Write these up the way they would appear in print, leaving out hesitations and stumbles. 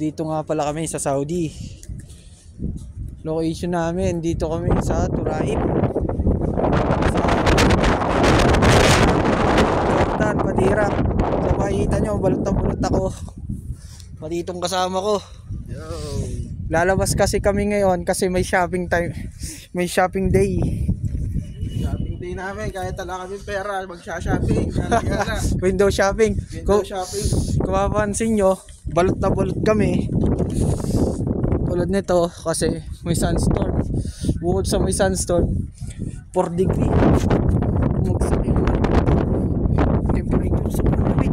Dito nga pala kami sa Saudi. Location namin, dito kami sa Turaib. Sa Jordan, Padira. So makikita nyo, balot na balot ako. Pati itong kasama ko. Yo. Lalabas kasi kami ngayon kasi may shopping time. May shopping day. Shopping day namin, kahit wala kami pera, magsha-shopping. Window shopping. Window shopping. Kung mapapansin nyo, balot na balot kami. Tulad nito kasi may sunstorm. Bukod sa may sunstorm, 4 degree. Bumagsak yung temperature sa lamig.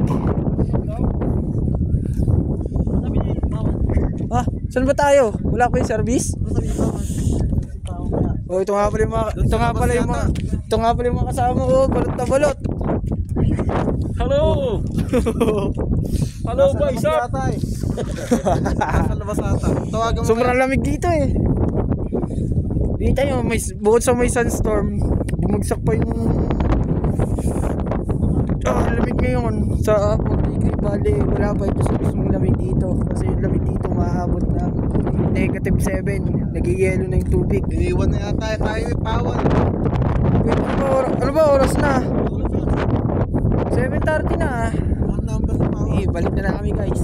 Ah, saan ba tayo? Wala pa yung service? Oh, ito nga pala yung mga kasama ko, balot na balot. Hello! Hello, boys up! Nasa labas ata. Tawagan mo. Sobrang lamig dito eh. Dito nyo, bukod sa may sunstorm, bumagsak pa yung lamig ngayon sa Pagdigri Valley. Wala pa ito sa mismong lamig dito. Kasi yung lamig dito maaabot ng -7. Nagiyelo na yung tubig. Iniwan na yata tayo may pawal. Wait, ano ba oras na? 7:30 na. Ang number sa pawal. Balik na kami guys.